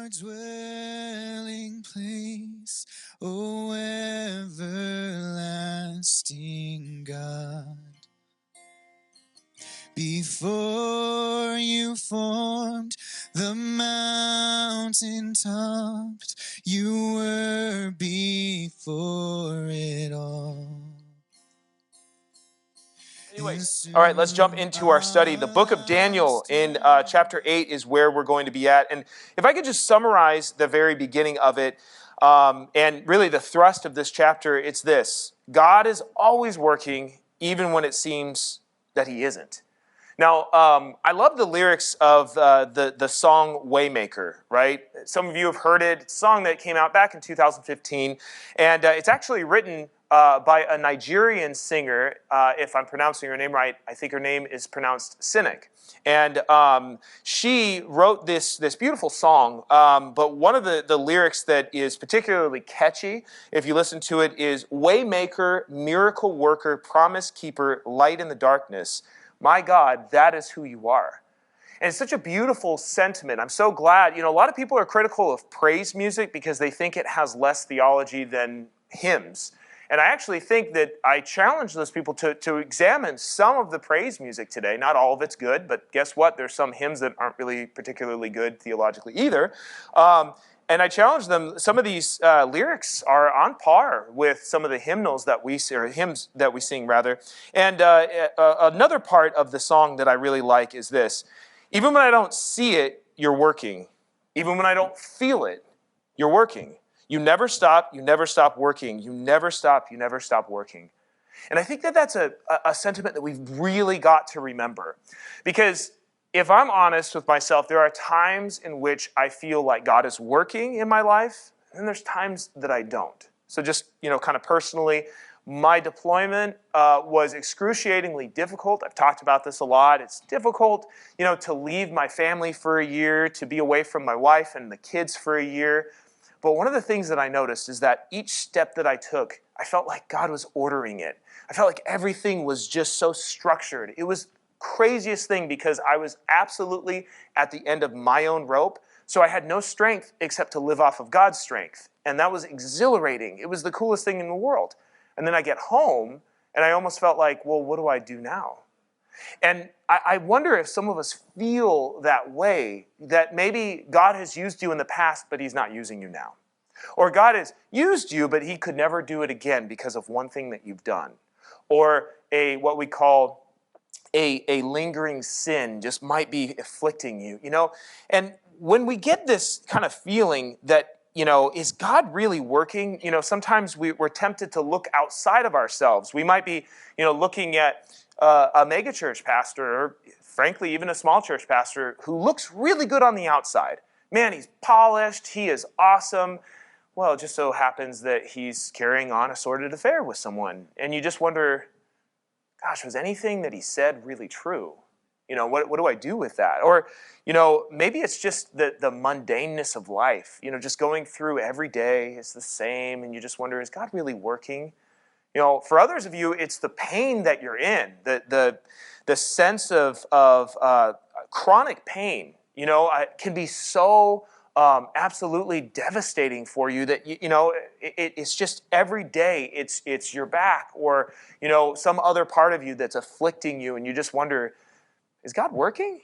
dwelling place, O everlasting God. Before you formed the mountain tops, you were before it all. Anyways, all right, let's jump into our study. The book of Daniel in chapter 8 is where we're going to be at. And if I could just summarize the very beginning of it, and really the thrust of this chapter, it's this. God is always working, even when it seems that he isn't. Now, I love the lyrics of the song Waymaker, right? Some of you have heard it. It's a song that came out back in 2015, and it's actually written by a Nigerian singer. If I'm pronouncing her name right, I think her name is pronounced Cynic. And she wrote this beautiful song, but one of the lyrics that is particularly catchy, if you listen to it, is Waymaker, miracle worker, promise keeper, light in the darkness. My God, that is who you are. And it's such a beautiful sentiment. I'm so glad. A lot of people are critical of praise music because they think it has less theology than hymns. And I actually think that I challenge those people to examine some of the praise music today. Not all of it's good, but guess what? There's some hymns that aren't really particularly good theologically either. And I challenge them, some of these lyrics are on par with some of the hymns that we sing rather. And another part of the song that I really like is this. Even when I don't see it, you're working. Even when I don't feel it, you're working. You never stop working. You never stop working. And I think that that's a sentiment that we've really got to remember. Because if I'm honest with myself, there are times in which I feel like God is working in my life, and there's times that I don't. So just, kind of personally, my deployment was excruciatingly difficult. I've talked about this a lot. It's difficult, to leave my family for a year, to be away from my wife and the kids for a year. But one of the things that I noticed is that each step that I took, I felt like God was ordering it. I felt like everything was just so structured. It was craziest thing because I was absolutely at the end of my own rope. So I had no strength except to live off of God's strength. And that was exhilarating. It was the coolest thing in the world. And then I get home and I almost felt like, well, what do I do now? And I wonder if some of us feel that way, that maybe God has used you in the past, but he's not using you now. Or God has used you, but he could never do it again because of one thing that you've done. Or what we call a lingering sin just might be afflicting you, And when we get this kind of feeling that, is God really working? Sometimes we're tempted to look outside of ourselves. We might be, looking at a megachurch pastor, or frankly, even a small church pastor who looks really good on the outside. Man, he's polished. He is awesome. Well, it just so happens that he's carrying on a sordid affair with someone. And you just wonder, gosh, was anything that he said really true? What do I do with that? Or, maybe it's just the mundaneness of life. Just going through every day is the same, and you just wonder, is God really working? For others of you, it's the pain that you're in, the sense of chronic pain. Can be so absolutely devastating for you that it's just every day it's your back or some other part of you that's afflicting you, and you just wonder, is God working?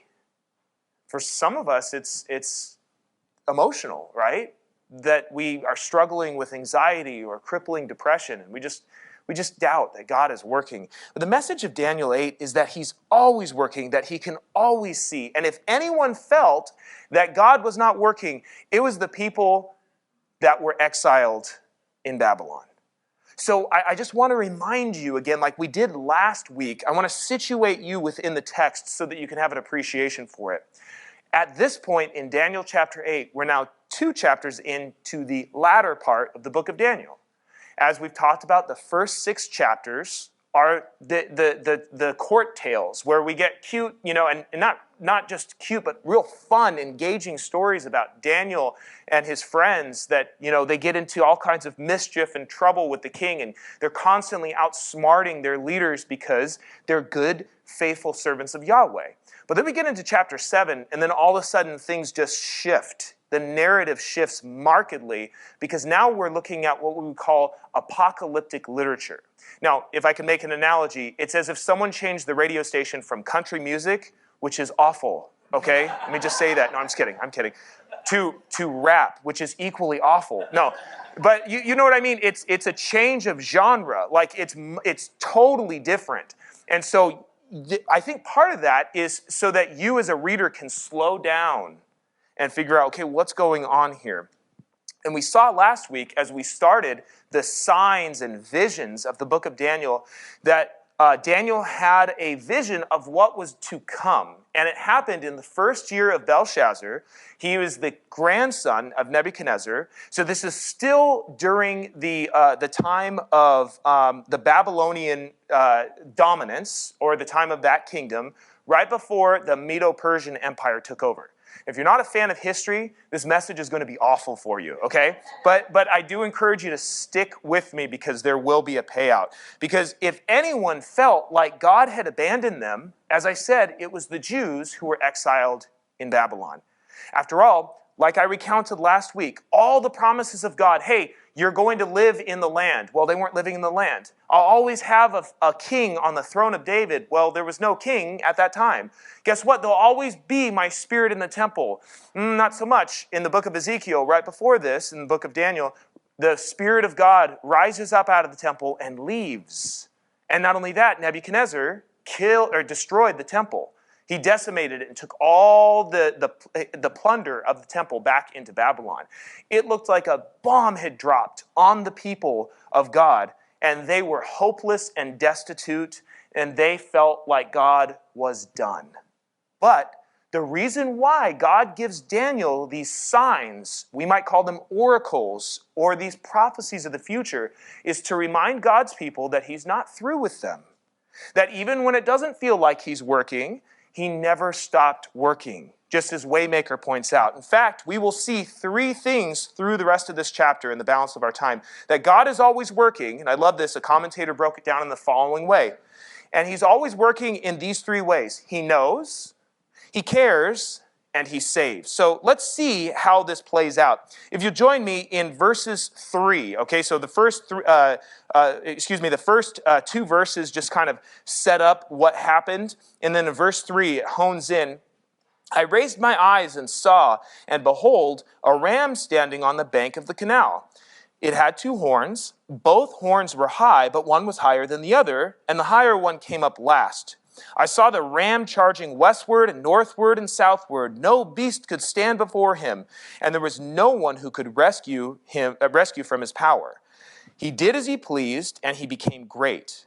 For some of us, it's emotional, right? That we are struggling with anxiety or crippling depression, and we just doubt that God is working. But the message of Daniel 8 is that he's always working, that he can always see. And if anyone felt that God was not working, it was the people that were exiled in Babylon. So I just want to remind you again, like we did last week, I want to situate you within the text so that you can have an appreciation for it. At this point in Daniel chapter 8, we're now 2 chapters into the latter part of the book of Daniel. As we've talked about, the first 6 chapters are the court tales where we get cute, and not just cute, but real fun, engaging stories about Daniel and his friends that, they get into all kinds of mischief and trouble with the king, and they're constantly outsmarting their leaders because they're good, faithful servants of Yahweh. But then we get into chapter 7, and then all of a sudden things just shift the narrative shifts markedly because now we're looking at what we would call apocalyptic literature. Now, if I can make an analogy, it's as if someone changed the radio station from country music, which is awful, okay? Let me just say that. No, I'm just kidding. I'm kidding. To rap, which is equally awful. No, but you know what I mean? It's a change of genre. Like it's totally different. And so I think part of that is so that you as a reader can slow down and figure out, okay, what's going on here? And we saw last week as we started the signs and visions of the book of Daniel that Daniel had a vision of what was to come. And it happened in the first year of Belshazzar. He was the grandson of Nebuchadnezzar. So this is still during the time of the Babylonian dominance, or the time of that kingdom, right before the Medo-Persian Empire took over. If you're not a fan of history, this message is going to be awful for you, okay? But I do encourage you to stick with me because there will be a payout. Because if anyone felt like God had abandoned them, as I said, it was the Jews who were exiled in Babylon. After all, like I recounted last week, all the promises of God, hey, you're going to live in the land. Well, they weren't living in the land. I'll always have a king on the throne of David. Well, there was no king at that time. Guess what? There'll always be my spirit in the temple. Not so much. In the book of Ezekiel, right before this, in the book of Daniel, the Spirit of God rises up out of the temple and leaves. And not only that, Nebuchadnezzar destroyed the temple. He decimated it and took all the plunder of the temple back into Babylon. It looked like a bomb had dropped on the people of God, and they were hopeless and destitute, and they felt like God was done. But the reason why God gives Daniel these signs, we might call them oracles, or these prophecies of the future, is to remind God's people that he's not through with them. That even when it doesn't feel like he's working, he never stopped working, just as Waymaker points out. In fact, we will see three things through the rest of this chapter in the balance of our time. That God is always working, and I love this, a commentator broke it down in the following way. And he's always working in these three ways. He knows, he cares, and he saves. So let's see how this plays out. If you join me in verses 3, okay, so the first two verses just kind of set up what happened, and then in verse 3 it hones in. I raised my eyes and saw, and behold, a ram standing on the bank of the canal. It had two horns. Both horns were high, but one was higher than the other, and the higher one came up last. I saw the ram charging westward and northward and southward. No beast could stand before him, and there was no one who could rescue from his power. He did as he pleased, and he became great.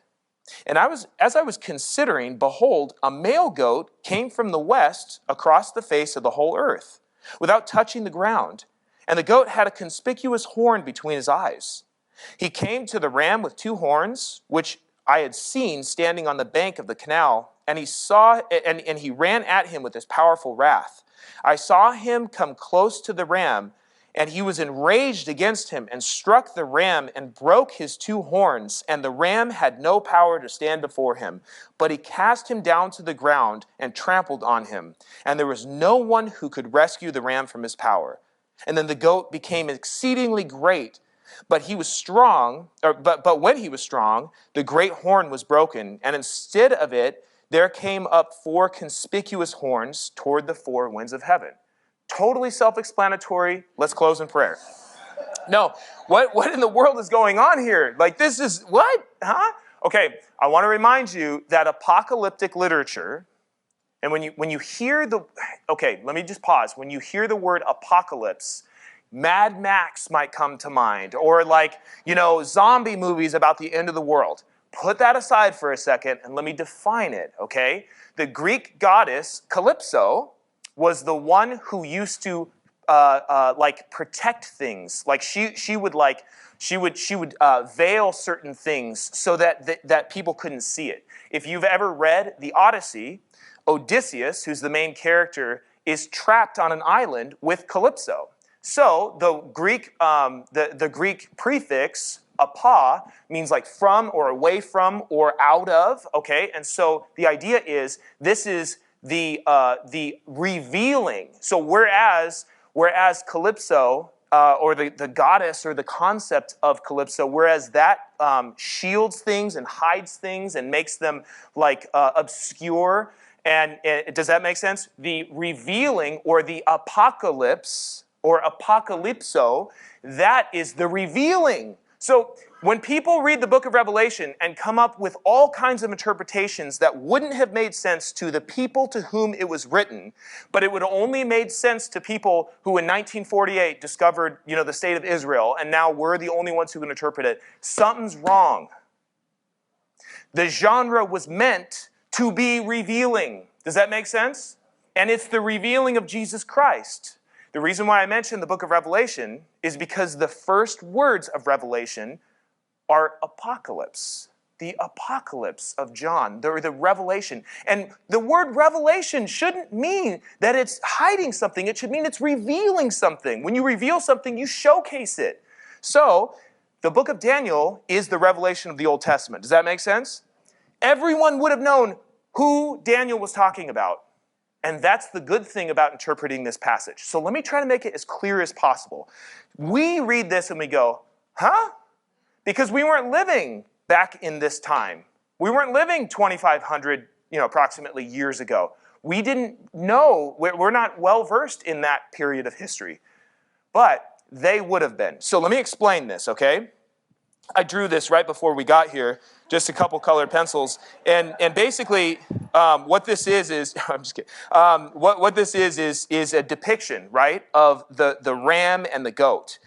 And as I was considering, behold, a male goat came from the west across the face of the whole earth, without touching the ground. And the goat had a conspicuous horn between his eyes. He came to the ram with two horns, which I had seen standing on the bank of the canal, and he ran at him with his powerful wrath. I saw him come close to the ram, and he was enraged against him and struck the ram and broke his two horns, and the ram had no power to stand before him. But he cast him down to the ground and trampled on him, and there was no one who could rescue the ram from his power. And then the goat became exceedingly great, but he was strong, but when he was strong, the great horn was broken, and instead of it, there came up four conspicuous horns toward the four winds of heaven. Totally self-explanatory. Let's close in prayer. No, what in the world is going on here? Like, this is, what? Huh? Okay, I want to remind you that apocalyptic literature, and when you hear let me just pause. When you hear the word apocalypse, Mad Max might come to mind, or zombie movies about the end of the world. Put that aside for a second and let me define it, okay? The Greek goddess Calypso was the one who used to protect things. Like she would veil certain things so that people couldn't see it. If you've ever read the Odyssey, Odysseus, who's the main character, is trapped on an island with Calypso. So the Greek prefix apa means like from or away from or out of. Okay, and so the idea is this is the revealing. So whereas whereas Calypso, or the goddess or the concept of Calypso, whereas that shields things and hides things and makes them like obscure. And does that make sense? The revealing or the apocalypse or apocalypso, that is the revealing. So when people read the book of Revelation and come up with all kinds of interpretations that wouldn't have made sense to the people to whom it was written, but it would only made sense to people who in 1948 discovered, the state of Israel, and now we're the only ones who can interpret it, something's wrong. The genre was meant to be revealing. Does that make sense? And it's the revealing of Jesus Christ. The reason why I mentioned the book of Revelation is because the first words of Revelation are apocalypse. The apocalypse of John, the revelation. And the word revelation shouldn't mean that it's hiding something. It should mean it's revealing something. When you reveal something, you showcase it. So, the book of Daniel is the revelation of the Old Testament. Does that make sense? Everyone would have known who Daniel was talking about. And that's the good thing about interpreting this passage. So let me try to make it as clear as possible. We read this and we go, huh? Because we weren't living back in this time. We weren't living 2,500, approximately years ago. We didn't know, we're not well versed in that period of history. But they would have been. So let me explain this, okay? I drew this right before we got here, just a couple colored pencils. And basically, what this is I'm just kidding. What this is a depiction, right, of the ram and the goat.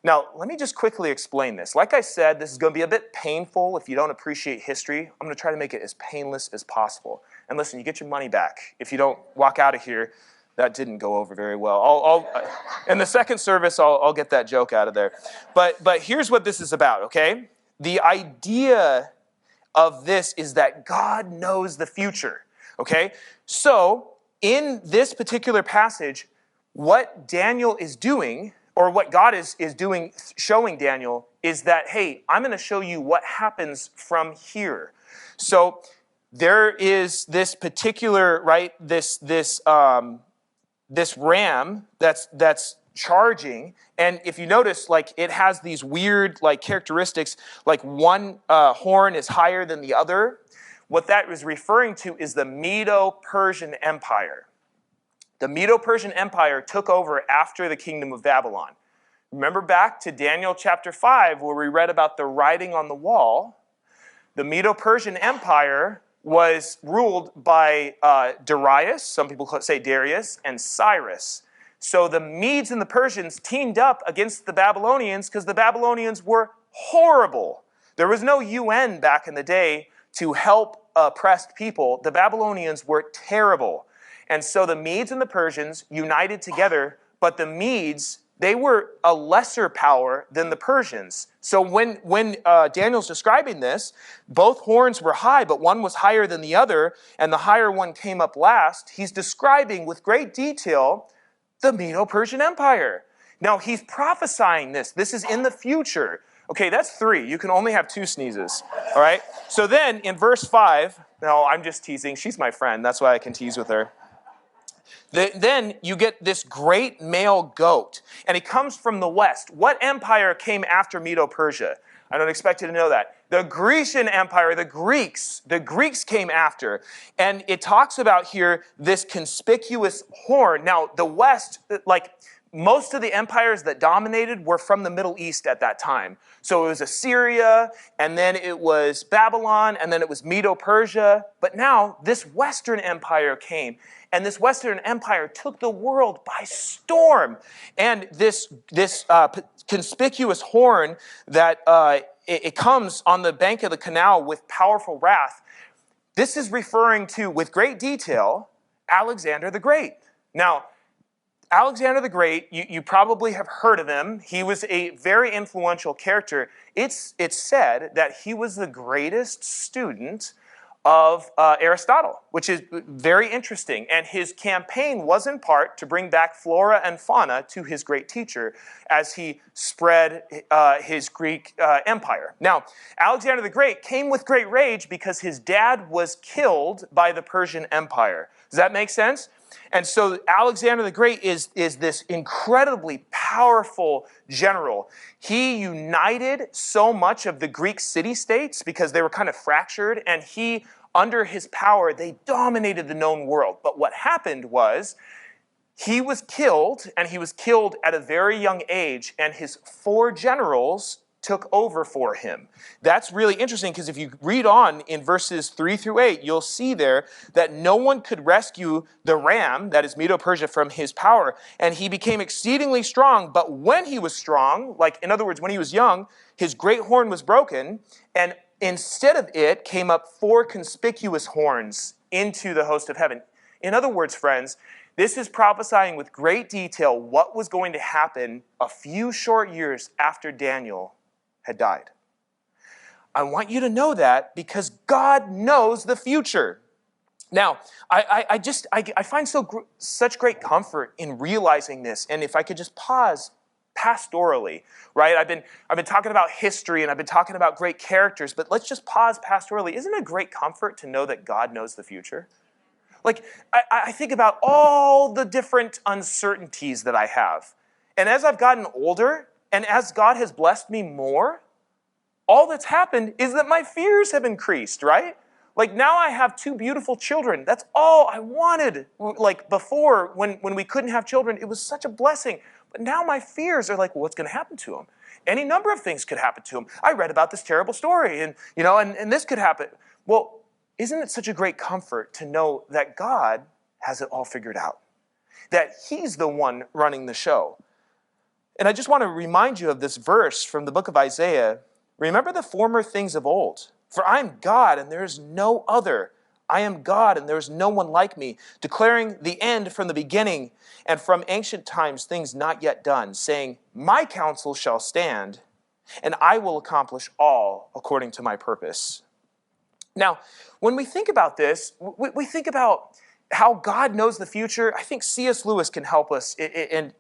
Now, let me just quickly explain this. Like I said, this is going to be a bit painful if you don't appreciate history. I'm going to try to make it as painless as possible. And listen, you get your money back. If you don't walk out of here, that didn't go over very well. In the second service, I'll get that joke out of there. But here's what this is about, okay? The idea of this is that God knows the future, okay? So in this particular passage, what Daniel is doing, or what God is doing, showing Daniel, is that, hey, I'm going to show you what happens from here. So there is this particular, right, this ram that's charging, and if you notice, like, it has these weird, like, characteristics, like one horn is higher than the other. What that is referring to is the Medo-Persian Empire. The Medo-Persian Empire took over after the kingdom of Babylon. Remember back to Daniel chapter 5, where we read about the writing on the wall. The Medo-Persian Empire was ruled by Darius, some people say Darius, and Cyrus. So the Medes and the Persians teamed up against the Babylonians because the Babylonians were horrible. There was no UN back in the day to help oppressed people. The Babylonians were terrible. And so the Medes and the Persians united together, but the Medes, they were a lesser power than the Persians. So when Daniel's describing this, both horns were high, but one was higher than the other, and the higher one came up last. He's describing with great detail the Medo-Persian Empire. Now, he's prophesying this. This is in the future. Okay, that's 3. You can only have 2 sneezes. All right? So then in verse 5, no, I'm just teasing. She's my friend. That's why I can tease with her. Then you get this great male goat, and he comes from the west. What empire came after Medo-Persia? I don't expect you to know that. The Grecian Empire, the Greeks came after. And it talks about here this conspicuous horn. Now, the West, like most of the empires that dominated were from the Middle East at that time. So it was Assyria, and then it was Babylon, and then it was Medo-Persia. But now this Western Empire came. And this Western Empire took the world by storm. And this conspicuous horn that it comes on the bank of the canal with powerful wrath, this is referring to, with great detail, Alexander the Great. Now, Alexander the Great, you probably have heard of him. He was a very influential character. It's said that he was the greatest student of Aristotle, which is very interesting. And his campaign was in part to bring back flora and fauna to his great teacher as he spread his Greek empire. Now, Alexander the Great came with great rage because his dad was killed by the Persian Empire. Does that make sense? And so Alexander the Great is this incredibly powerful general. He united so much of the Greek city-states because they were kind of fractured, and under his power, they dominated the known world. But what happened was, he was killed, and he was killed at a very young age, and his 4 generals took over for him. That's really interesting because if you read on in verses 3 through 8, you'll see there that no one could rescue the ram, that is Medo-Persia, from his power. And he became exceedingly strong, but when he was strong, like in other words, when he was young, his great horn was broken, and instead of it came up 4 conspicuous horns into the host of heaven. In other words, friends, this is prophesying with great detail what was going to happen a few short years after Daniel had died. I want you to know that because God knows the future. Now, I find such great comfort in realizing this, and if I could just pause pastorally, right? I've been talking about history and I've been talking about great characters, but let's just pause pastorally. Isn't it a great comfort to know that God knows the future? Like, I think about all the different uncertainties that I have. And as I've gotten older, and as God has blessed me more, all that's happened is that my fears have increased, right? Like, now I have 2 beautiful children. That's all I wanted. Like, before, when we couldn't have children, it was such a blessing. But now my fears are like, well, what's going to happen to them? Any number of things could happen to them. I read about this terrible story, and this could happen. Well, isn't it such a great comfort to know that God has it all figured out? That He's the one running the show. And I just want to remind you of this verse from the book of Isaiah. Remember the former things of old, for I am God and there is no other. I am God and there is no one like me, declaring the end from the beginning and from ancient times things not yet done, saying, my counsel shall stand and I will accomplish all according to my purpose. Now, when we think about this, we think about how God knows the future. I think C.S. Lewis can help us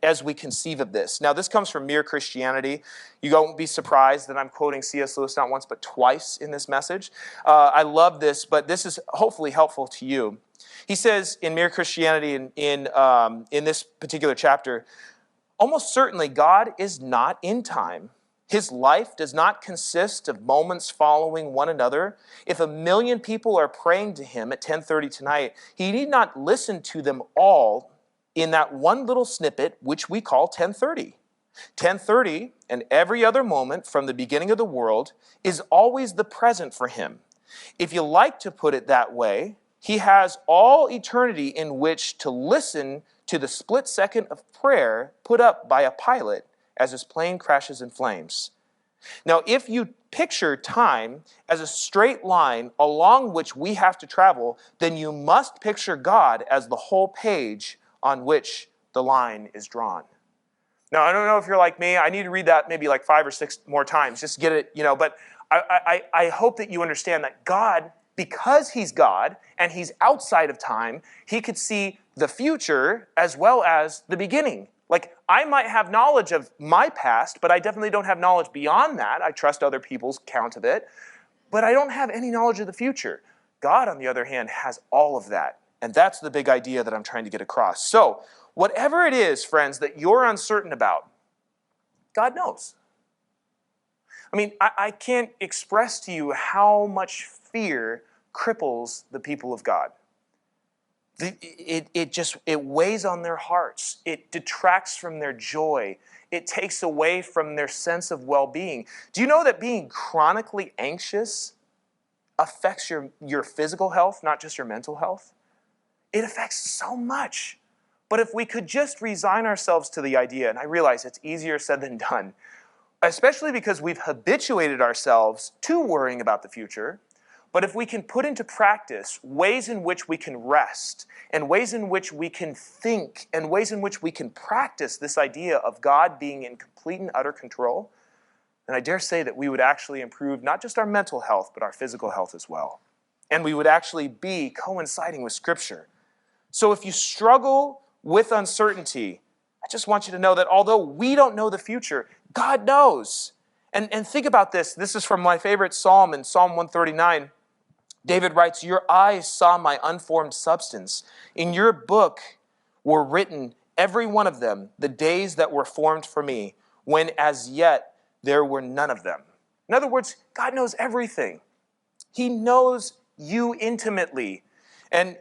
as we conceive of this. Now, this comes from Mere Christianity. You won't be surprised that I'm quoting C.S. Lewis not once but twice in this message. I love this, but this is hopefully helpful to you. He says in Mere Christianity, in this particular chapter, almost certainly God is not in time. His life does not consist of moments following one another. If 1 million people are praying to him at 10:30 tonight, he need not listen to them all in that one little snippet, which we call 10:30. 10:30 and every other moment from the beginning of the world is always the present for him. If you like to put it that way, he has all eternity in which to listen to the split second of prayer put up by a pilot as his plane crashes in flames. Now, if you picture time as a straight line along which we have to travel, then you must picture God as the whole page on which the line is drawn. Now, I don't know if you're like me. I need to read that maybe like 5 or 6 more times just to get it, but I hope that you understand that God, because he's God and he's outside of time, he could see the future as well as the beginning. Like, I might have knowledge of my past, but I definitely don't have knowledge beyond that. I trust other people's count of it, but I don't have any knowledge of the future. God, on the other hand, has all of that, and that's the big idea that I'm trying to get across. So, whatever it is, friends, that you're uncertain about, God knows. I mean, I can't express to you how much fear cripples the people of God. It weighs on their hearts. It detracts from their joy. It takes away from their sense of well-being. Do you know that being chronically anxious affects your physical health, not just your mental health? It affects so much. But if we could just resign ourselves to the idea, and I realize it's easier said than done, especially because we've habituated ourselves to worrying about the future. But if we can put into practice ways in which we can rest, and ways in which we can think, and ways in which we can practice this idea of God being in complete and utter control, then I dare say that we would actually improve not just our mental health, but our physical health as well. And we would actually be coinciding with Scripture. So if you struggle with uncertainty, I just want you to know that although we don't know the future, God knows. And think about this. This is from my favorite psalm in Psalm 139. David writes, your eyes saw my unformed substance. In your book were written, every one of them, the days that were formed for me, when as yet there were none of them. In other words, God knows everything. He knows you intimately. And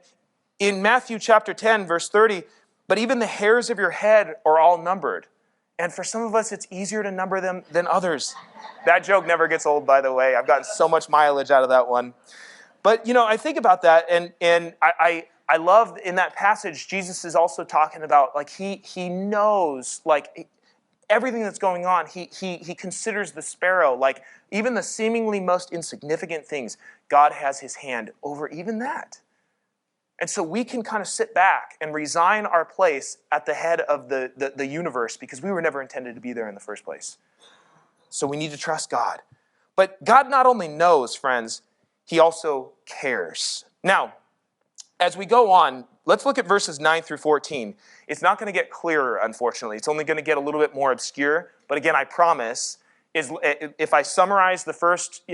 in Matthew chapter 10, verse 30, but even the hairs of your head are all numbered. And for some of us, it's easier to number them than others. That joke never gets old, by the way. I've gotten so much mileage out of that one. But, I think about that, and I love in that passage, Jesus is also talking about, like, he knows, like, everything that's going on. He considers the sparrow, like, even the seemingly most insignificant things, God has his hand over even that. And so we can kind of sit back and resign our place at the head of the universe because we were never intended to be there in the first place. So we need to trust God. But God not only knows, friends, he also cares. Now, as we go on, let's look at verses 9 through 14. It's not going to get clearer, unfortunately. It's only going to get a little bit more obscure. But again, I promise, if I summarize the first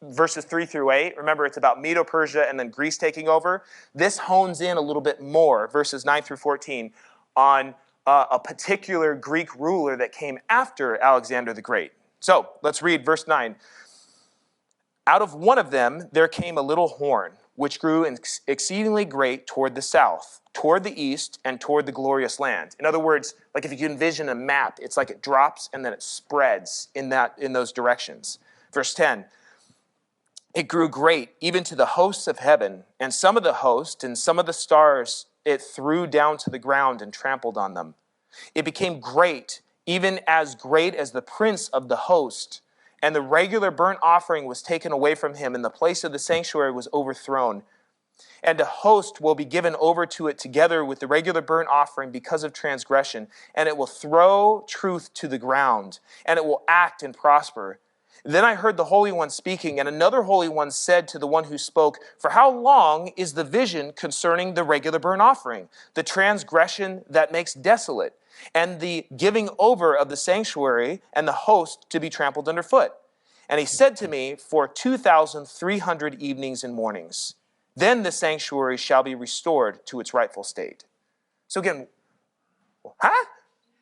verses 3 through 8, remember it's about Medo-Persia and then Greece taking over. This hones in a little bit more, verses 9 through 14, on a particular Greek ruler that came after Alexander the Great. So let's read verse 9. Out of one of them there came a little horn, which grew exceedingly great toward the south, toward the east, and toward the glorious land. In other words, like if you envision a map, it's like it drops and then it spreads in those directions. Verse 10, it grew great even to the hosts of heaven, and some of the host and some of the stars it threw down to the ground and trampled on them. It became great, even as great as the prince of the host. And the regular burnt offering was taken away from him, and the place of the sanctuary was overthrown. And a host will be given over to it together with the regular burnt offering because of transgression, and it will throw truth to the ground, and it will act and prosper. Then I heard the Holy One speaking, and another Holy One said to the one who spoke, "For how long is the vision concerning the regular burnt offering, the transgression that makes desolate, and the giving over of the sanctuary and the host to be trampled underfoot?" And he said to me, "For 2,300 evenings and mornings. Then the sanctuary shall be restored to its rightful state." So again, huh?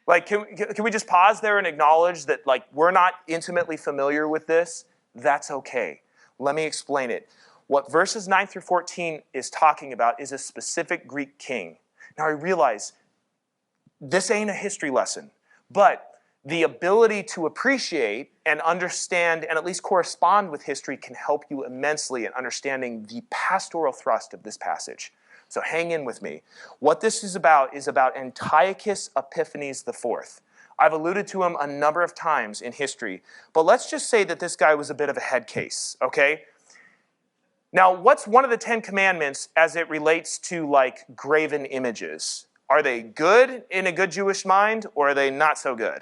Like, can we just pause there and acknowledge that, like, we're not intimately familiar with this? That's okay. Let me explain it. What verses 9 through 14 is talking about is a specific Greek king. Now, I realize this ain't a history lesson, but the ability to appreciate and understand and at least correspond with history can help you immensely in understanding the pastoral thrust of this passage. So hang in with me. What this is about Antiochus Epiphanes IV. I've alluded to him a number of times in history, but let's just say that this guy was a bit of a head case, okay? Now, what's one of the 10 commandments as it relates to, like, graven images? Are they good in a good Jewish mind, or are they not so good?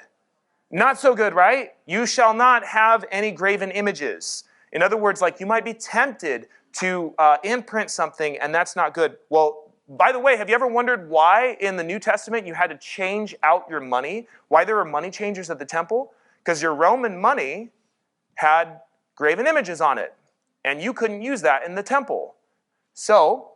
Not so good, right? You shall not have any graven images. In other words, like, you might be tempted to imprint something, and that's not good. Well, by the way, have you ever wondered why in the New Testament you had to change out your money? Why there were money changers at the temple? Because your Roman money had graven images on it, and you couldn't use that in the temple. So,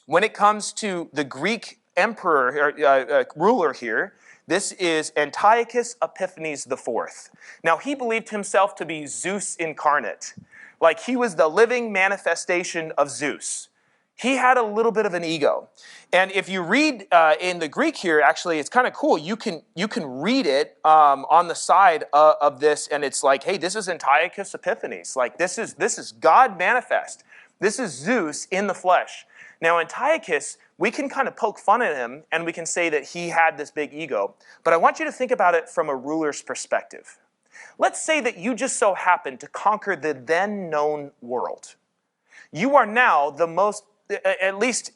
when it comes to the Greek emperor, ruler here, this is Antiochus Epiphanes IV. Now, he believed himself to be Zeus incarnate. Like, he was the living manifestation of Zeus. He had a little bit of an ego. And if you read in the Greek here, actually, it's kind of cool. You can read it on the side of this, and it's like, hey, this is Antiochus Epiphanes. Like, this is God manifest. This is Zeus in the flesh. Now, Antiochus, we can kind of poke fun at him, and we can say that he had this big ego. But I want you to think about it from a ruler's perspective. Let's say that you just so happen to conquer the then known world. You are now the most, at least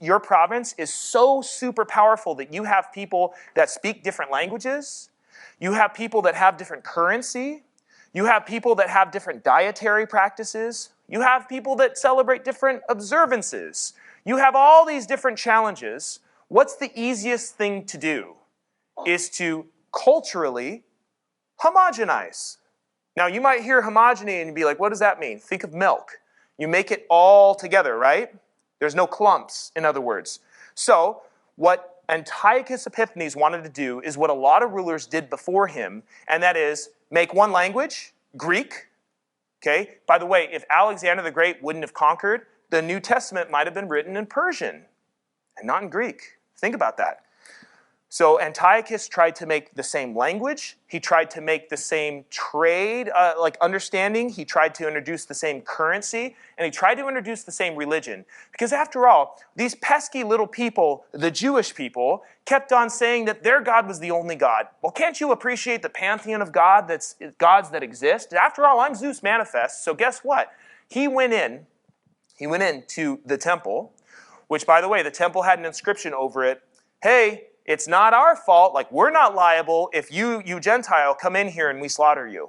your province is so super powerful that you have people that speak different languages. You have people that have different currency. You have people that have different dietary practices. You have people that celebrate different observances. You have all these different challenges. What's the easiest thing to do is to culturally homogenize. Now, you might hear homogeny and be like, what does that mean? Think of milk. You make it all together, right? There's no clumps, in other words. So, what Antiochus Epiphanes wanted to do is what a lot of rulers did before him, and that is make one language, Greek. Okay? By the way, if Alexander the Great wouldn't have conquered, the New Testament might have been written in Persian and not in Greek. Think about that. So Antiochus tried to make the same language. He tried to make the same trade, understanding. He tried to introduce the same currency, and he tried to introduce the same religion. Because after all, these pesky little people, the Jewish people, kept on saying that their God was the only God. Well, can't you appreciate the pantheon of gods that exist? After all, I'm Zeus manifest, so guess what? He went into the temple, which, by the way, the temple had an inscription over it. Hey, it's not our fault. Like, we're not liable if you Gentile, come in here and we slaughter you.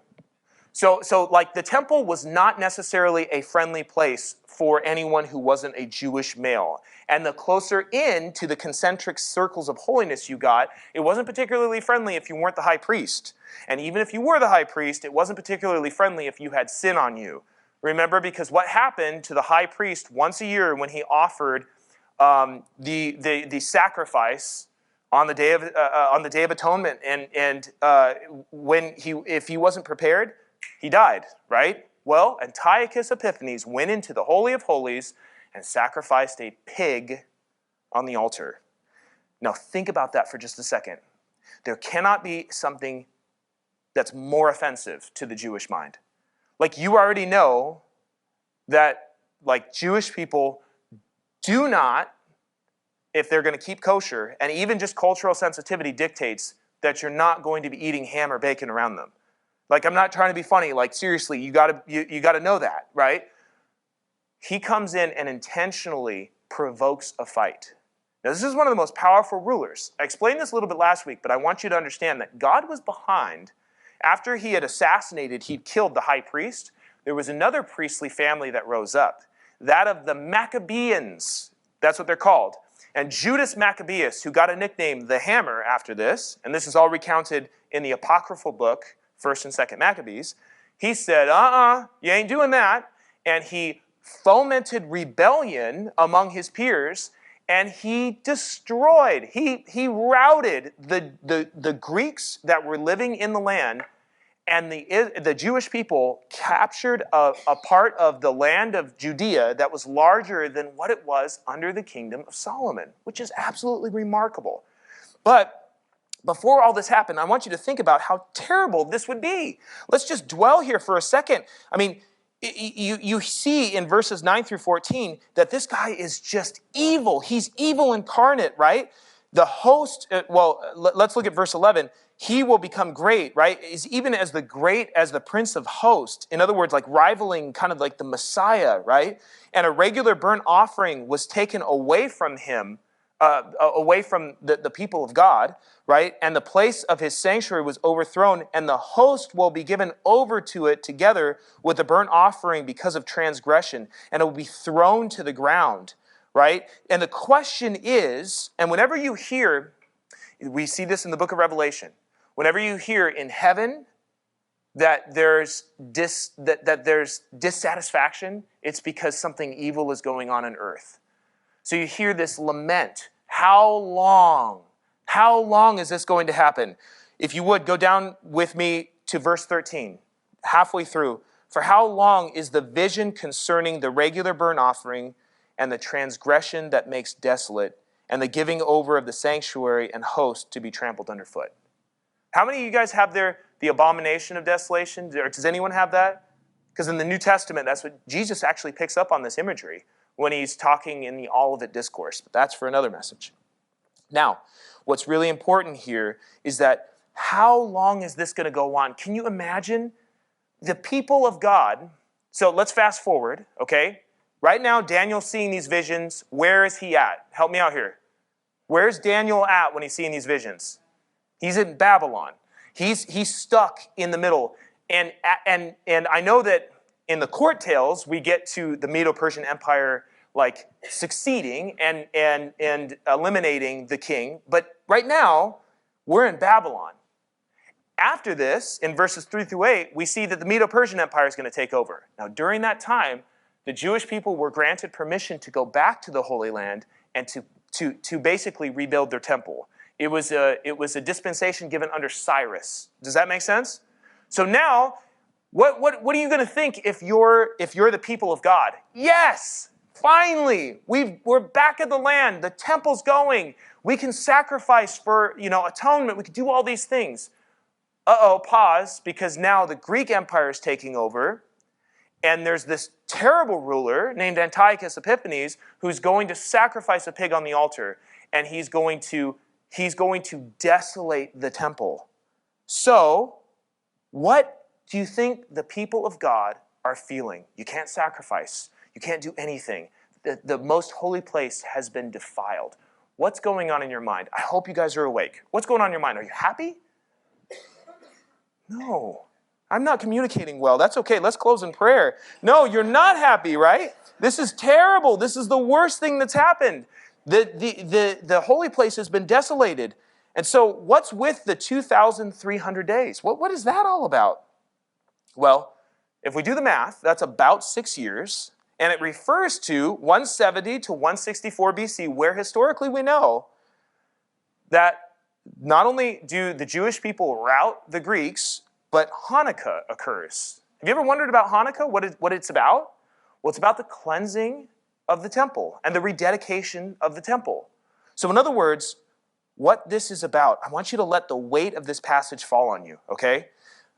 So the temple was not necessarily a friendly place for anyone who wasn't a Jewish male. And the closer in to the concentric circles of holiness you got, it wasn't particularly friendly if you weren't the high priest. And even if you were the high priest, it wasn't particularly friendly if you had sin on you. Remember, because what happened to the high priest once a year when he offered the sacrifice on the Day of Atonement, and if he wasn't prepared, he died, right? Well, Antiochus Epiphanes went into the Holy of Holies and sacrificed a pig on the altar. Now think about that for just a second. There cannot be something that's more offensive to the Jewish mind. Like, you already know that, like, Jewish people do not, if they're going to keep kosher, and even just cultural sensitivity dictates that you're not going to be eating ham or bacon around them. Like, I'm not trying to be funny. Like, seriously, you gotta know that, right? He comes in and intentionally provokes a fight. Now, this is one of the most powerful rulers. I explained this a little bit last week, but I want you to understand that God was behind. After he had he'd killed the high priest, there was another priestly family that rose up, that of the Maccabeans. That's what they're called. And Judas Maccabeus, who got a nickname, the Hammer, after this, and this is all recounted in the apocryphal book, 1st and 2nd Maccabees, he said, you ain't doing that. And he fomented rebellion among his peers, and he destroyed, he routed the Greeks that were living in the land, and the Jewish people captured a part of the land of Judea that was larger than what it was under the kingdom of Solomon, which is absolutely remarkable. But before all this happened, I want you to think about how terrible this would be. Let's just dwell here for a second. I mean, you see in verses 9 through 14 that this guy is just evil. He's evil incarnate, right? The host, let's look at verse 11. He will become great, right? Is even as the great as the Prince of Hosts. In other words, like rivaling kind of like the Messiah, right? And a regular burnt offering was taken away from him, away from the people of God, right? And the place of his sanctuary was overthrown, and the host will be given over to it together with the burnt offering because of transgression, and it will be thrown to the ground, right? And the question is, and whenever you hear, we see this in the book of Revelation, whenever you hear in heaven that there's dissatisfaction, it's because something evil is going on earth. So you hear this lament. How long? How long is this going to happen? If you would, go down with me to verse 13, halfway through. For how long is the vision concerning the regular burnt offering and the transgression that makes desolate and the giving over of the sanctuary and host to be trampled underfoot? How many of you guys have the abomination of desolation? Or does anyone have that? Because in the New Testament, that's what Jesus actually picks up on, this imagery when he's talking in the Olivet Discourse. But that's for another message. Now, what's really important here is that how long is this going to go on? Can you imagine the people of God? So let's fast forward, okay? Right now, Daniel's seeing these visions. Where is he at? Help me out here. Where's Daniel at when he's seeing these visions? He's in Babylon. He's stuck in the middle. And I know that in the court tales, we get to the Medo-Persian Empire like succeeding and eliminating the king. But right now, we're in Babylon. After this, in verses 3 through 8, we see that the Medo-Persian Empire is going to take over. Now, during that time, the Jewish people were granted permission to go back to the Holy Land and to to basically rebuild their temple. It was a dispensation given under Cyrus. Does that make sense? So now, what are you going to think if you're the people of God? Yes, finally, we're back at the land. The temple's going. We can sacrifice for atonement. We can do all these things. Pause, because now the Greek Empire is taking over, and there's this terrible ruler named Antiochus Epiphanes who's going to sacrifice a pig on the altar, and he's going to desolate the temple. So, what do you think the people of God are feeling? You can't sacrifice. You can't do anything. The most holy place has been defiled. What's going on in your mind? I hope you guys are awake. What's going on in your mind? Are you happy? No. I'm not communicating well. That's okay. Let's close in prayer. No, you're not happy, right? This is terrible. This is the worst thing that's happened. The holy place has been desolated. And so what's with the 2,300 days? What is that all about? Well, if we do the math, that's about 6 years. And it refers to 170 to 164 BC, where historically we know that not only do the Jewish people rout the Greeks, but Hanukkah occurs. Have you ever wondered about Hanukkah, what it's about? Well, it's about the cleansing of the temple and the rededication of the temple. So in other words, what this is about, I want you to let the weight of this passage fall on you, okay?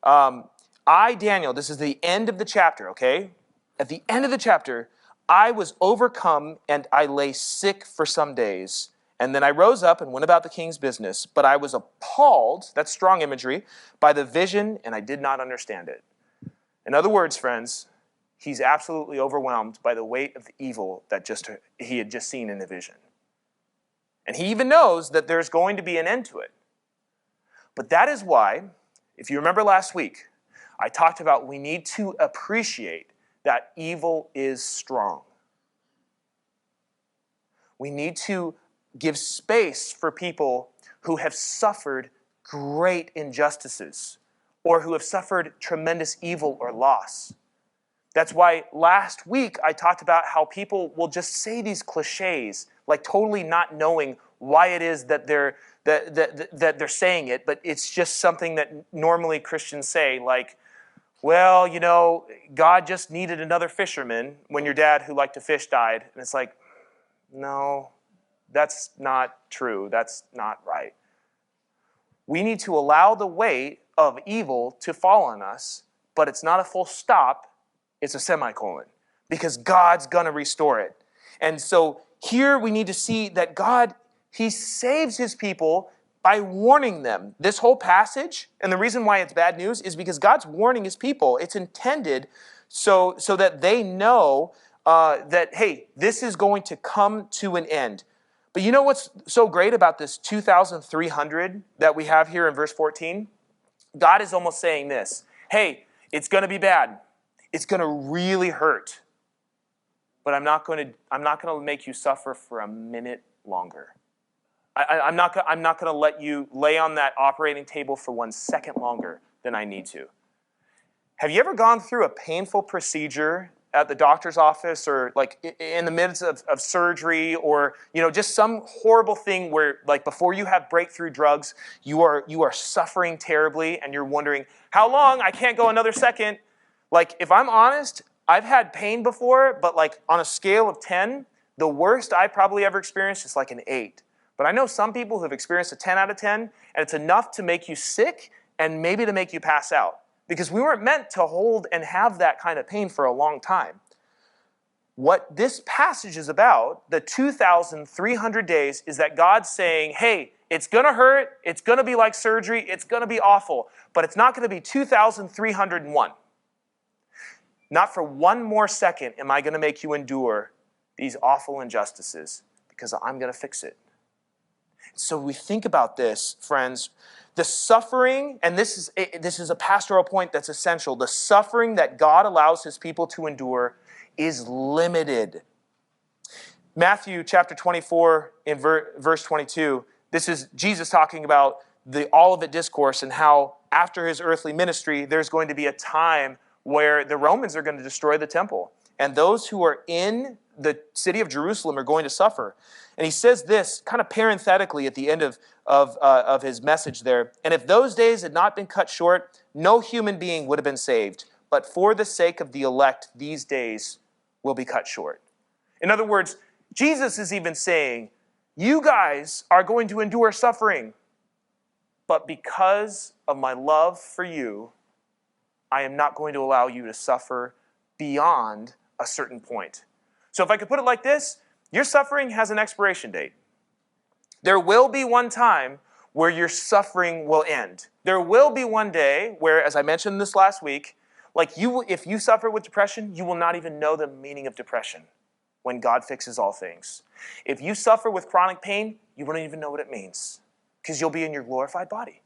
Daniel, this is the end of the chapter, okay? At the end of the chapter, I was overcome and I lay sick for some days. And then I rose up and went about the king's business, but I was appalled, that's strong imagery, by the vision, and I did not understand it. In other words, friends, he's absolutely overwhelmed by the weight of the evil that he had just seen in the vision. And he even knows that there's going to be an end to it. But that is why, if you remember last week, I talked about we need to appreciate that evil is strong. We need to give space for people who have suffered great injustices or who have suffered tremendous evil or loss. That's why last week I talked about how people will just say these cliches, like totally not knowing why it is that they're saying it, but it's just something that normally Christians say, like, well, God just needed another fisherman when your dad who liked to fish died. And it's like, no, that's not true. That's not right. We need to allow the weight of evil to fall on us, but it's not a full stop. It's a semicolon, because God's going to restore it. And so here we need to see that God, he saves his people by warning them. This whole passage, and the reason why it's bad news, is because God's warning his people. It's intended so that they know that, hey, this is going to come to an end. But you know what's so great about this 2,300 that we have here in verse 14? God is almost saying this. Hey, it's going to be bad. It's going to really hurt. But I'm not going to make you suffer for a minute longer. I'm not going to let you lay on that operating table for 1 second longer than I need to. Have you ever gone through a painful procedure at the doctor's office, or like in the midst of surgery, or just some horrible thing where, like, before you have breakthrough drugs, you are suffering terribly and you're wondering, how long? I can't go another second. Like, if I'm honest, I've had pain before, but like on a scale of 10, the worst I probably ever experienced is like an 8. But I know some people who have experienced a 10 out of 10, and it's enough to make you sick and maybe to make you pass out. Because we weren't meant to hold and have that kind of pain for a long time. What this passage is about, the 2,300 days, is that God's saying, hey, it's going to hurt, it's going to be like surgery, it's going to be awful, but it's not going to be 2,301. Not for one more second am I going to make you endure these awful injustices, because I'm going to fix it. So we think about this, friends. The suffering, and this is a pastoral point that's essential, the suffering that God allows his people to endure is limited. Matthew chapter 24 in verse 22, this is Jesus talking about the Olivet Discourse and how after his earthly ministry, there's going to be a time where the Romans are going to destroy the temple. And those who are in the city of Jerusalem are going to suffer. And he says this kind of parenthetically at the end of his message there. And if those days had not been cut short, no human being would have been saved. But for the sake of the elect, these days will be cut short. In other words, Jesus is even saying, you guys are going to endure suffering. But because of my love for you, I am not going to allow you to suffer beyond a certain point. So if I could put it like this, your suffering has an expiration date. There will be one time where your suffering will end. There will be one day where, as I mentioned this last week, if you suffer with depression, you will not even know the meaning of depression when God fixes all things. If you suffer with chronic pain, you won't even know what it means because you'll be in your glorified body.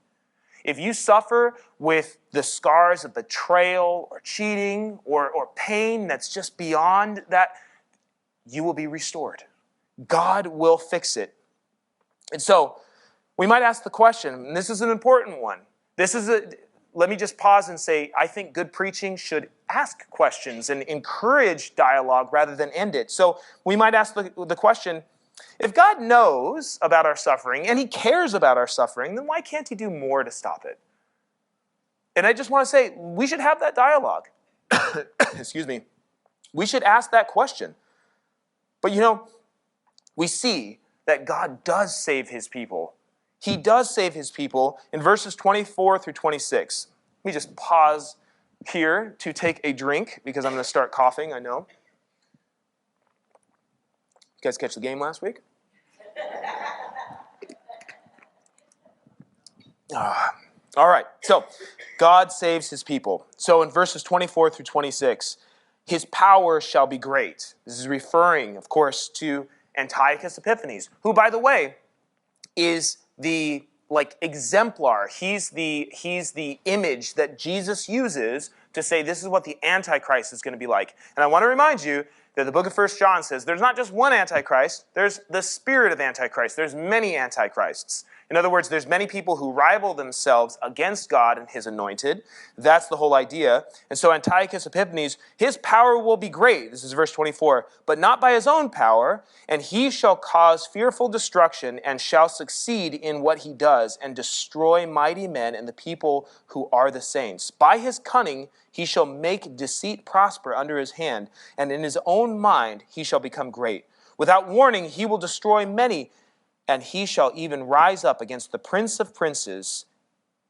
If you suffer with the scars of betrayal or cheating or pain that's just beyond that, you will be restored. God will fix it. And so we might ask the question, and this is an important one. Let me just pause and say, I think good preaching should ask questions and encourage dialogue rather than end it. So we might ask the question, if God knows about our suffering and he cares about our suffering, then why can't he do more to stop it? And I just want to say, we should have that dialogue. Excuse me. We should ask that question. But we see that God does save his people. He does save his people in verses 24 through 26. Let me just pause here to take a drink because I'm going to start coughing, I know. You guys catch the game last week? All right, so God saves his people. So in verses 24 through 26, his power shall be great. This is referring, of course, to Antiochus Epiphanes, who, by the way, is the exemplar. He's the image that Jesus uses to say this is what the Antichrist is going to be like. And I want to remind you that the book of 1 John says there's not just one Antichrist, there's the spirit of Antichrist. There's many Antichrists. In other words, there's many people who rival themselves against God and his anointed. That's the whole idea. And so Antiochus Epiphanes, his power will be great. This is verse 24. But not by his own power, and he shall cause fearful destruction and shall succeed in what he does and destroy mighty men and the people who are the saints. By his cunning he shall make deceit prosper under his hand, and in his own mind he shall become great. Without warning he will destroy many, and he shall even rise up against the prince of princes,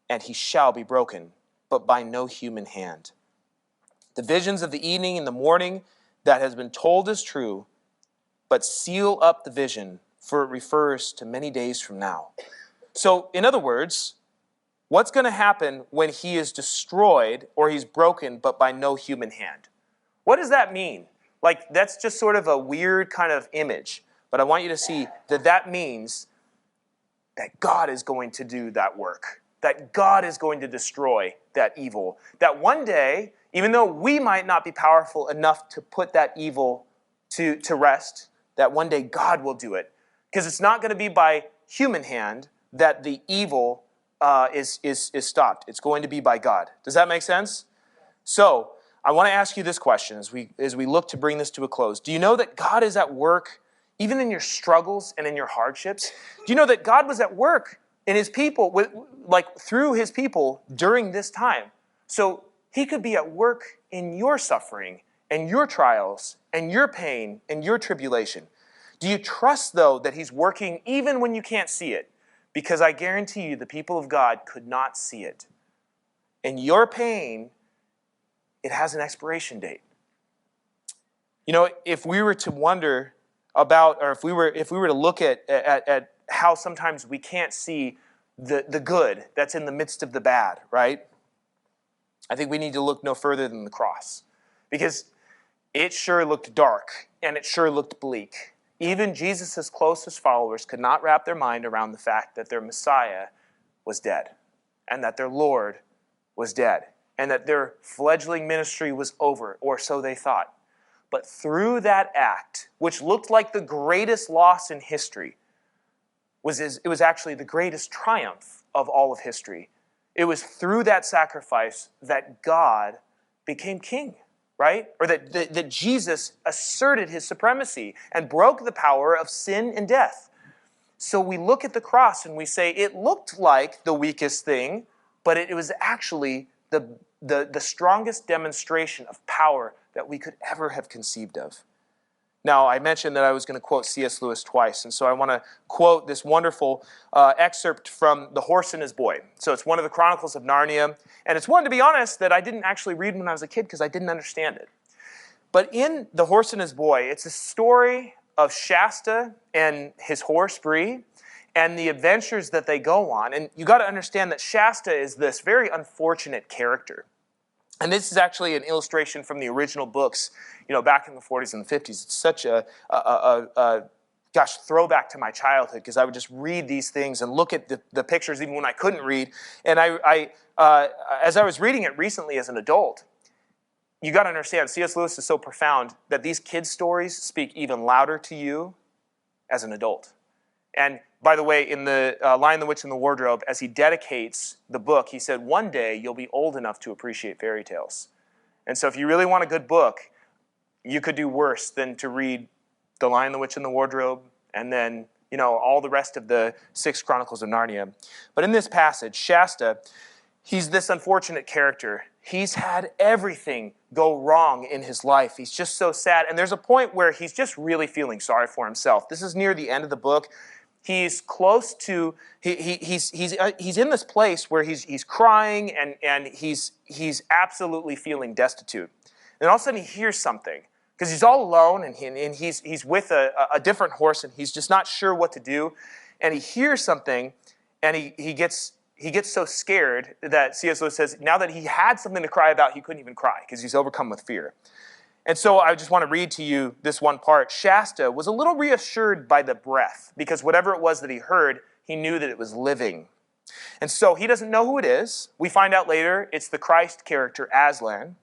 and he shall be broken, but by no human hand. The visions of the evening and the morning that has been told is true, but seal up the vision, for it refers to many days from now. So, in other words, what's going to happen when he is destroyed or he's broken, but by no human hand? What does that mean? That's just sort of a weird kind of image. But I want you to see that means that God is going to do that work, that God is going to destroy that evil, that one day, even though we might not be powerful enough to put that evil to rest, that one day God will do it. Because it's not going to be by human hand that the evil is stopped. It's going to be by God. Does that make sense? So I want to ask you this question as we look to bring this to a close. Do you know that God is at work even in your struggles and in your hardships? Do you know that God was at work in his people, through his people during this time? So he could be at work in your suffering and your trials and your pain and your tribulation. Do you trust, though, that he's working even when you can't see it? Because I guarantee you the people of God could not see it. And your pain, it has an expiration date. If we were to wonder about, or if we were to look at how sometimes we can't see the good that's in the midst of the bad, right? I think we need to look no further than the cross. Because it sure looked dark, and it sure looked bleak. Even Jesus' closest followers could not wrap their mind around the fact that their Messiah was dead, and that their Lord was dead, and that their fledgling ministry was over, or so they thought. But through that act, which looked like the greatest loss in history, it was actually the greatest triumph of all of history. It was through that sacrifice that God became king. right? Or that Jesus asserted his supremacy and broke the power of sin and death. So we look at the cross and we say it looked like the weakest thing, but it was actually the strongest demonstration of power that we could ever have conceived of. Now, I mentioned that I was going to quote C.S. Lewis twice, and so I want to quote this wonderful excerpt from The Horse and His Boy. So it's one of the Chronicles of Narnia, and it's one, to be honest, that I didn't actually read when I was a kid because I didn't understand it. But in The Horse and His Boy, it's a story of Shasta and his horse, Bree, and the adventures that they go on. And you got to understand that Shasta is this very unfortunate character. And this is actually an illustration from the original books, back in the 40s and the 50s. It's such a throwback to my childhood, because I would just read these things and look at the pictures even when I couldn't read. And as I was reading it recently as an adult, you got to understand, C.S. Lewis is so profound that these kids' stories speak even louder to you as an adult. And by the way, in the Lion, the Witch, and the Wardrobe, as he dedicates the book, he said, one day you'll be old enough to appreciate fairy tales. And so if you really want a good book, you could do worse than to read The Lion, the Witch, and the Wardrobe, and then, all the rest of the 6 Chronicles of Narnia. But in this passage, Shasta, he's this unfortunate character. He's had everything go wrong in his life. He's just so sad. And there's a point where he's just really feeling sorry for himself. This is near the end of the book. He's close to, he's in this place where he's crying and he's absolutely feeling destitute. And all of a sudden he hears something, because he's all alone and he's with a different horse and he's just not sure what to do. And he hears something and he gets so scared that C.S. Lewis says now that he had something to cry about, he couldn't even cry because he's overcome with fear. And so I just want to read to you this one part. Shasta was a little reassured by the breath, because whatever it was that he heard, he knew that it was living. And so he doesn't know who it is. We find out later it's the Christ character, Aslan.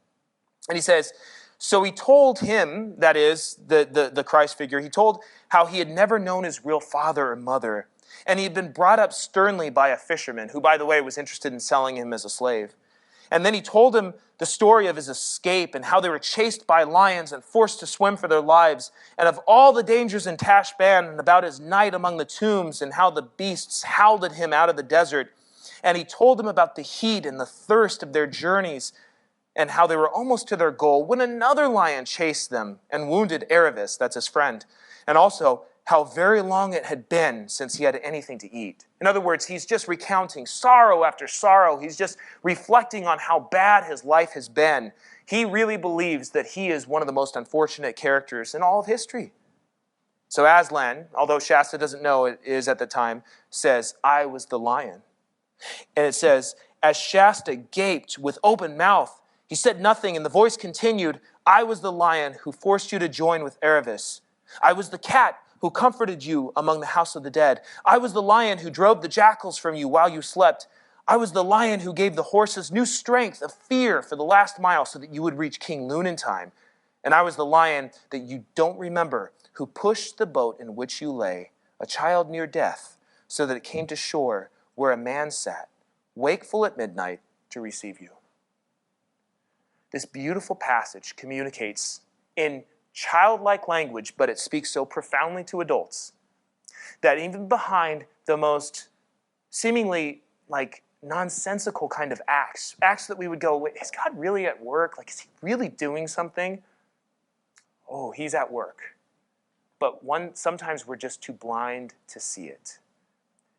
And he says, so he told him, that is, the Christ figure, he told how he had never known his real father or mother, and he had been brought up sternly by a fisherman, who, by the way, was interested in selling him as a slave. And then he told him the story of his escape and how they were chased by lions and forced to swim for their lives, and of all the dangers in Tashbaan and about his night among the tombs and how the beasts howled at him out of the desert. And he told him about the heat and the thirst of their journeys and how they were almost to their goal when another lion chased them and wounded Aravis, that's his friend, and also how very long it had been since he had anything to eat. In other words, he's just recounting sorrow after sorrow. He's just reflecting on how bad his life has been. He really believes that he is one of the most unfortunate characters in all of history. So Aslan, although Shasta doesn't know it is at the time, says, I was the lion. And it says, as Shasta gaped with open mouth, he said nothing, and the voice continued, I was the lion who forced you to join with Aravis. I was the cat who comforted you among the house of the dead. I was the lion who drove the jackals from you while you slept. I was the lion who gave the horses new strength of fear for the last mile so that you would reach King Loon in time. And I was the lion that you don't remember, who pushed the boat in which you lay, a child near death, so that it came to shore where a man sat, wakeful at midnight to receive you. This beautiful passage communicates in childlike language, but it speaks so profoundly to adults that even behind the most seemingly nonsensical kind of acts that we would go, wait, is God really at work? Is he really doing something? Oh, he's at work. But sometimes we're just too blind to see it.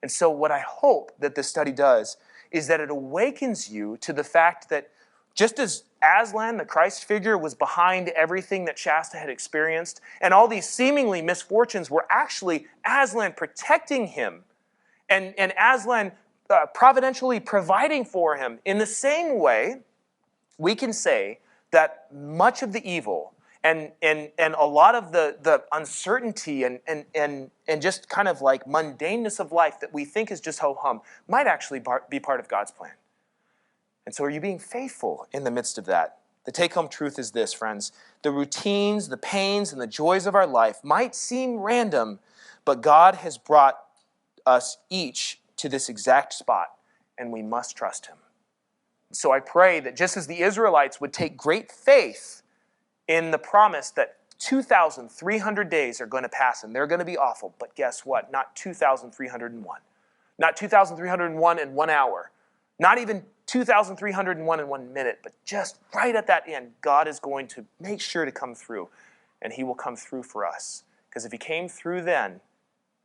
And so what I hope that this study does is that it awakens you to the fact that just as Aslan, the Christ figure, was behind everything that Shasta had experienced, and all these seemingly misfortunes were actually Aslan protecting him, and Aslan providentially providing for him, in the same way, we can say that much of the evil and a lot of the uncertainty and just kind of mundaneness of life that we think is just ho-hum might actually be part of God's plan. And so are you being faithful in the midst of that? The take-home truth is this, friends. The routines, the pains, and the joys of our life might seem random, but God has brought us each to this exact spot, and we must trust him. So I pray that just as the Israelites would take great faith in the promise that 2,300 days are going to pass and they're going to be awful. But guess what? Not 2,301. Not 2,301 in 1 hour. Not even 2,301 in 1 minute. But just right at that end, God is going to make sure to come through. And he will come through for us. Because if he came through then,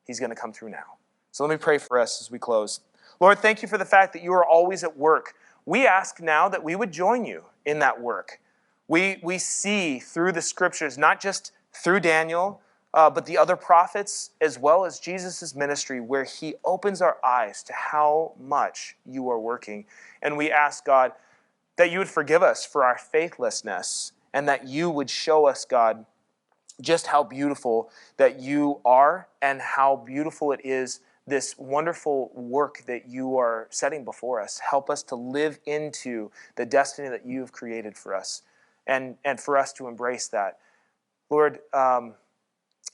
he's going to come through now. So let me pray for us as we close. Lord, thank you for the fact that you are always at work. We ask now that we would join you in that work. We see through the scriptures, not just through Daniel, but the other prophets, as well as Jesus' ministry, where he opens our eyes to how much you are working. And we ask, God, that you would forgive us for our faithlessness, and that you would show us, God, just how beautiful that you are, and how beautiful it is, this wonderful work that you are setting before us. Help us to live into the destiny that you have created for us, and for us to embrace that. Lord,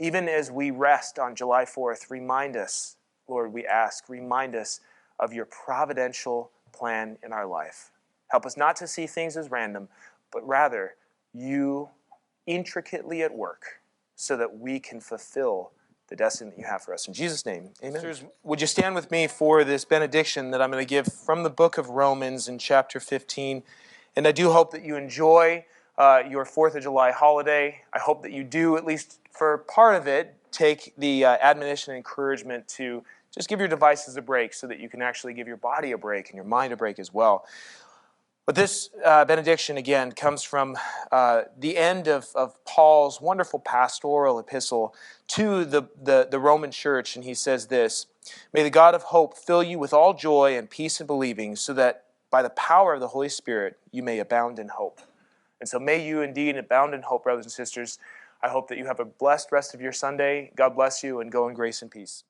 even as we rest on July 4th, remind us, Lord, we ask, remind us of your providential plan in our life. Help us not to see things as random, but rather you intricately at work so that we can fulfill the destiny that you have for us. In Jesus' name, amen. Sisters, would you stand with me for this benediction that I'm going to give from the book of Romans in chapter 15. And I do hope that you enjoy your 4th of July holiday. I hope that you do, at least for part of it, take the admonition and encouragement to just give your devices a break so that you can actually give your body a break and your mind a break as well. But this benediction, again, comes from the end of Paul's wonderful pastoral epistle to the Roman church, and he says this: "May the God of hope fill you with all joy and peace in believing, so that by the power of the Holy Spirit you may abound in hope." And so may you indeed abound in hope, brothers and sisters. I hope that you have a blessed rest of your Sunday. God bless you, and go in grace and peace.